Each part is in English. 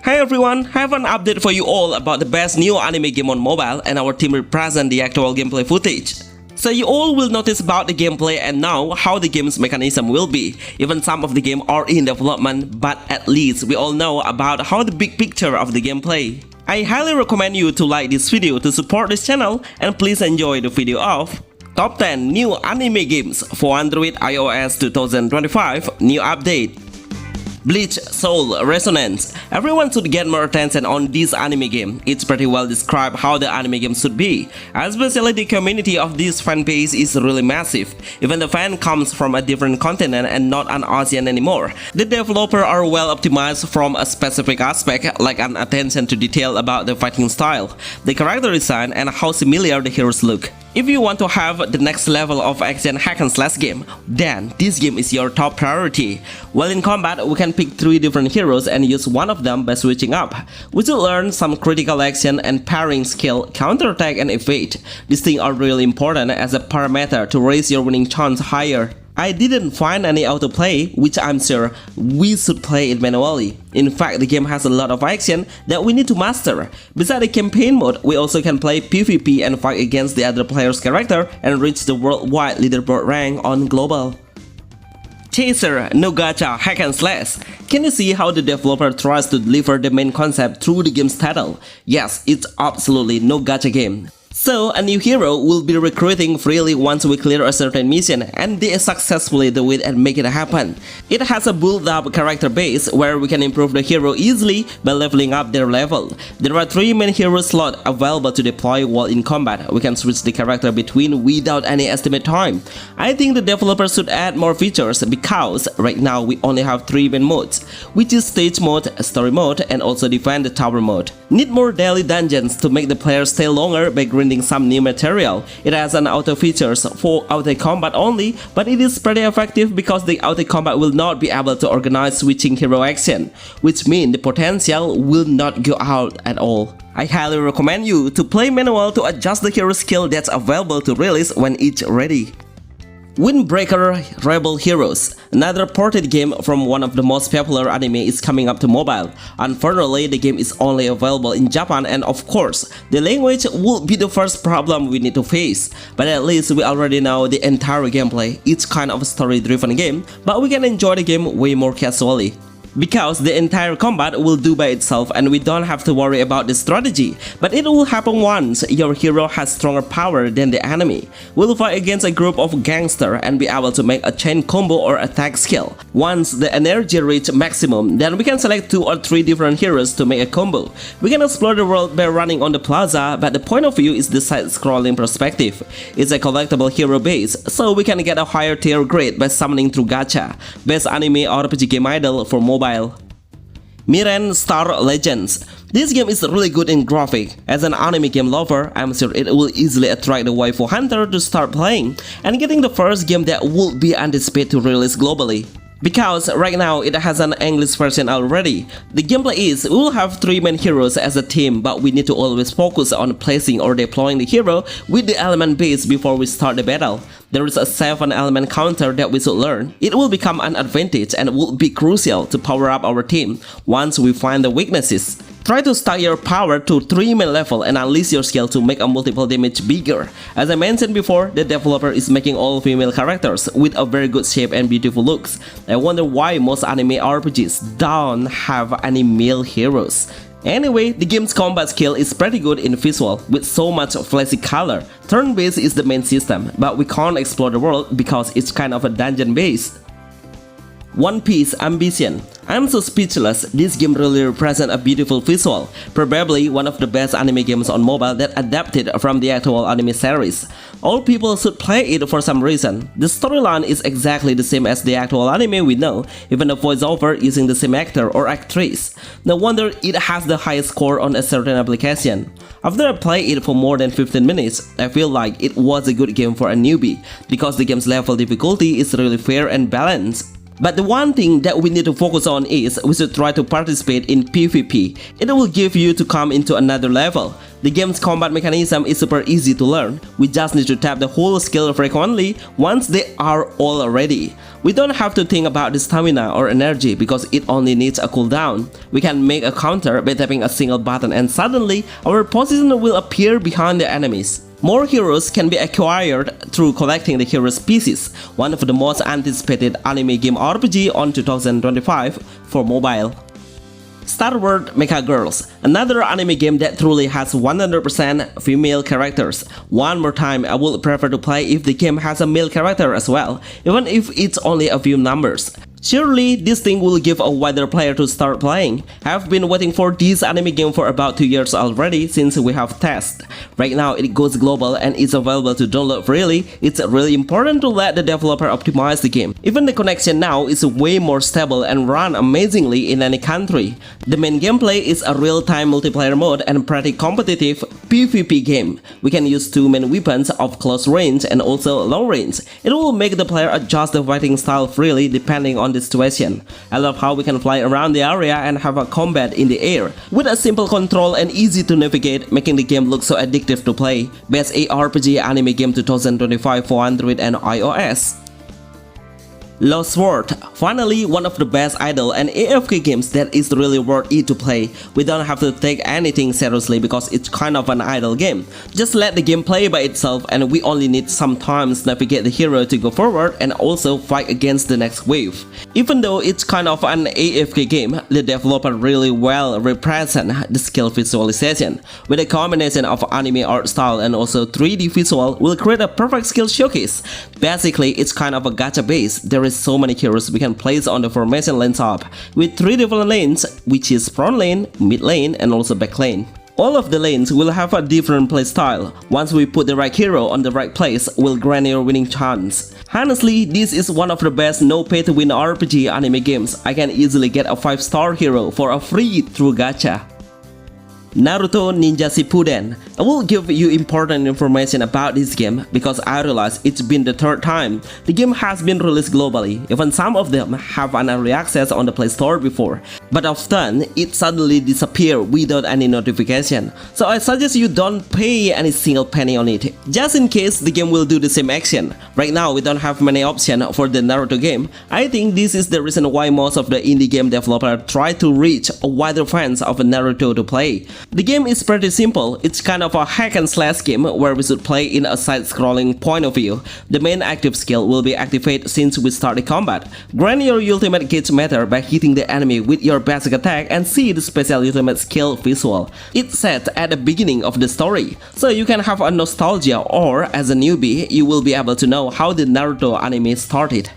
Hey everyone, I have an update for you all about the best new anime game on mobile, and our team will present the actual gameplay footage. So you all will notice about the gameplay and now how the game's mechanism will be. Even some of the game are in development, but at least we all know about how the big picture of the gameplay. I highly recommend you to like this video to support this channel, and please enjoy the video of Top 10 New Anime Games for Android iOS 2025 New Update. Bleach Soul Resonance. Everyone should get more attention on this anime game. It's pretty well described how the anime game should be. Especially the community of this fan base is really massive. Even the fan comes from a different continent and not an Asian anymore. The developers are well optimized from a specific aspect like an attention to detail about the fighting style, the character design, and how similar the heroes look. If you want to have the next level of action hack and slash game, then this game is your top priority. While in combat, we can pick 3 different heroes and use one of them by switching up. We should learn some critical action and parrying skill, counterattack, and evade. These things are really important as a parameter to raise your winning chance higher. I didn't find any autoplay, which I'm sure we should play it manually. In fact, the game has a lot of action that we need to master. Besides the campaign mode, we also can play PvP and fight against the other player's character and reach the worldwide leaderboard rank on global. Chaser no gacha hack and slash. Can you see how the developer tries to deliver the main concept through the game's title? Yes, it's absolutely no gacha game. So, a new hero will be recruiting freely once we clear a certain mission, and they successfully do it and make it happen. It has a built-up character base where we can improve the hero easily by leveling up their level. There are 3 main hero slots available to deploy while in combat. We can switch the character between without any estimate time. I think the developers should add more features because right now we only have 3 main modes, which is stage mode, story mode, and also defend the tower mode. Need more daily dungeons to make the player stay longer by grinding some new material. It has an auto features for auto combat only, but it is pretty effective because the auto combat will not be able to organize switching hero action, which means the potential will not go out at all. I highly recommend you to play manual to adjust the hero skill that's available to release when it's ready. Windbreaker Rebel Heroes. Another ported game from one of the most popular anime is coming up to mobile. Unfortunately, the game is only available in Japan, and of course, the language will be the first problem we need to face. But at least we already know the entire gameplay. It's kind of a story-driven game, but we can enjoy the game way more casually. Because the entire combat will do by itself and we don't have to worry about the strategy. But it will happen once your hero has stronger power than the enemy. We'll fight against a group of gangsters and be able to make a chain combo or attack skill. Once the energy reaches maximum, then we can select 2 or 3 different heroes to make a combo. We can explore the world by running on the plaza, but the point of view is the side-scrolling perspective. It's a collectible hero base, so we can get a higher tier grade by summoning through gacha. Best anime RPG game idol for mobile. Miran Star Legends. This game is really good in graphic. As an anime game lover, I'm sure it will easily attract the waifu hunter to start playing and getting the first game that will be anticipated to release globally. Because right now it has an English version already. The gameplay is we will have 3 main heroes as a team, but we need to always focus on placing or deploying the hero with the element base before we start the battle. There is a 7 element counter that we should learn. It will become an advantage and will be crucial to power up our team once we find the weaknesses. Try to stack your power to 3 main level and unleash your skill to make a multiple damage bigger. As I mentioned before, the developer is making all female characters with a very good shape and beautiful looks. I wonder why most anime RPGs don't have any male heroes. Anyway, the game's combat skill is pretty good in visual, with so much flashy color. Turn-based is the main system, but we can't explore the world because it's kind of a dungeon-based. One Piece Ambition. I'm so speechless. This game really represents a beautiful visual, probably one of the best anime games on mobile that adapted from the actual anime series. All people should play it for some reason. The storyline is exactly the same as the actual anime we know, even the voiceover using the same actor or actress. No wonder it has the highest score on a certain application. After I played it for more than 15 minutes, I feel like it was a good game for a newbie, because the game's level difficulty is really fair and balanced. But the one thing that we need to focus on is we should try to participate in PvP. It will give you to come into another level. The game's combat mechanism is super easy to learn. We just need to tap the whole skill frequently once they are all ready. We don't have to think about the stamina or energy because it only needs a cooldown. We can make a counter by tapping a single button and suddenly our position will appear behind the enemies. More heroes can be acquired through collecting the heroes pieces, one of the most anticipated anime game RPG on 2025 for mobile. Starward Mecha Girls, another anime game that truly has 100% female characters. One more time, I would prefer to play if the game has a male character as well, even if it's only a few numbers. Surely, this thing will give a wider player to start playing. I've been waiting for this anime game for about 2 years already since we have tested. Right now, it goes global and is available to download freely. It's really important to let the developer optimize the game. Even the connection now is way more stable and run amazingly in any country. The main gameplay is a real-time multiplayer mode and pretty competitive PvP game. We can use two main weapons of close range and also long range. It will make the player adjust the fighting style freely depending on the situation. I love how we can fly around the area and have a combat in the air with a simple control and easy to navigate, making the game look so addictive to play. Best ARPG anime game 2025 for Android and iOS. Lost Sword, finally one of the best idle and AFK games that is really worth it to play. We don't have to take anything seriously because it's kind of an idle game. Just let the game play by itself and we only need sometimes navigate the hero to go forward and also fight against the next wave. Even though it's kind of an AFK game, the developer really well represent the skill visualization. With a combination of anime art style and also 3D visual will create a perfect skill showcase. Basically, it's kind of a gacha base. There is so many heroes we can place on the formation lane top with 3 different lanes, which is front lane, mid lane and also back lane. All of the lanes will have a different playstyle. Once we put the right hero on the right place, will grant your winning chance. Honestly, this is one of the best no pay to win RPG anime games. I can easily get a 5-star hero for a free through gacha. Naruto Ninja Shippuden. I will give you important information about this game because I realize it's been the 3rd time the game has been released globally. Even some of them have an early access on the Play Store before, but often it suddenly disappears without any notification. So I suggest you don't pay any single penny on it, just in case the game will do the same action. Right now we don't have many options for the Naruto game. I think this is the reason why most of the indie game developers try to reach a wider fans of Naruto to play. The game is pretty simple. It's kind of a hack and slash game where we should play in a side-scrolling point of view. The main active skill will be activated since we start the combat. Grant your ultimate gauge meter by hitting the enemy with your basic attack and see the special ultimate skill visual. It's set at the beginning of the story, so you can have a nostalgia, or as a newbie, you will be able to know how the Naruto anime started.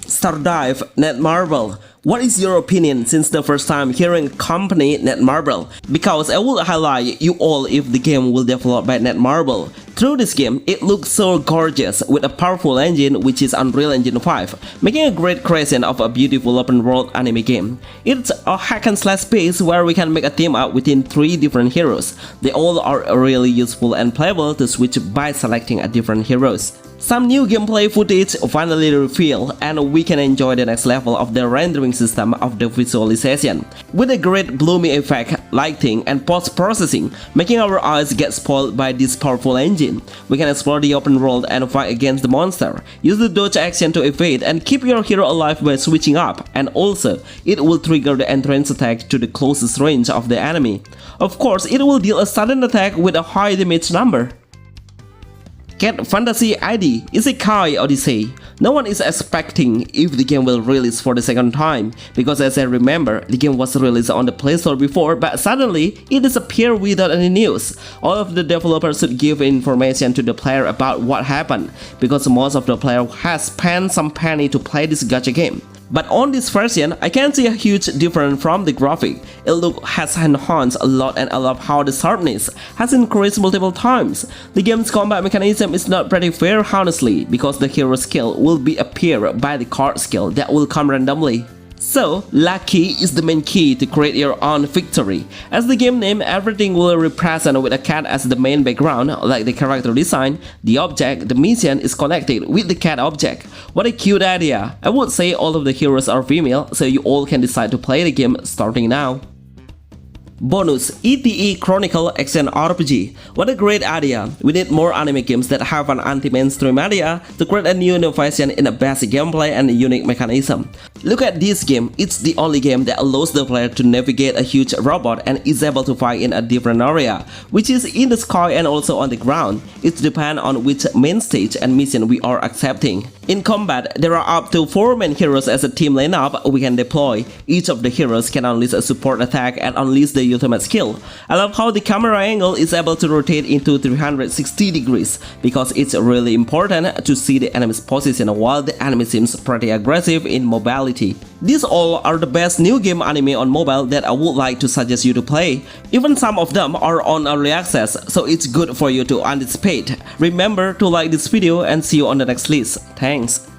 Stardive Netmarble. What is your opinion since the first time hearing company Netmarble? Because I will highlight you all if the game will develop by Netmarble. Through this game, it looks so gorgeous with a powerful engine which is Unreal Engine 5, making a great creation of a beautiful open world anime game. It's a hack and slash space where we can make a team up within 3 different heroes. They all are really useful and playable to switch by selecting a different heroes. Some new gameplay footage finally revealed and we can enjoy the next level of the rendering system of the visualization. With a great blooming effect, lighting and post-processing, making our eyes get spoiled by this powerful engine. We can explore the open world and fight against the monster. Use the dodge action to evade and keep your hero alive by switching up, and also, it will trigger the entrance attack to the closest range of the enemy. Of course, it will deal a sudden attack with a high damage number. Cat Fantasy ID Isekai Odyssey. No one is expecting if the game will release for the 2nd time, because as I remember, the game was released on the Play Store before, but suddenly it disappeared without any news. All of the developers should give information to the player about what happened, because most of the player has spent some penny to play this gacha game. But on this version, I can see a huge difference from the graphic. It has enhanced a lot and I love how the sharpness has increased multiple times. The game's combat mechanism is not pretty fair honestly, because the hero skill will be appear by the card skill that will come randomly. So, lucky is the main key to create your own victory. As the game name, everything will represent with a cat as the main background, like the character design, the object, the mission is connected with the cat object. What a cute idea! I would say all of the heroes are female, so you all can decide to play the game starting now. Bonus, E.T.E Chronicle RPG. What a great idea! We need more anime games that have an anti-mainstream idea to create a new innovation in a basic gameplay and a unique mechanism. Look at this game, it's the only game that allows the player to navigate a huge robot and is able to fight in a different area, which is in the sky and also on the ground. It depends on which main stage and mission we are accepting. In combat, there are up to 4 main heroes as a team lineup we can deploy. Each of the heroes can unleash a support attack and unleash the ultimate skill. I love how the camera angle is able to rotate into 360 degrees because it's really important to see the enemy's position while the enemy seems pretty aggressive in mobility. These all are the best new game anime on mobile that I would like to suggest you to play. Even some of them are on early access, so it's good for you to anticipate. Remember to like this video and see you on the next list. Thanks.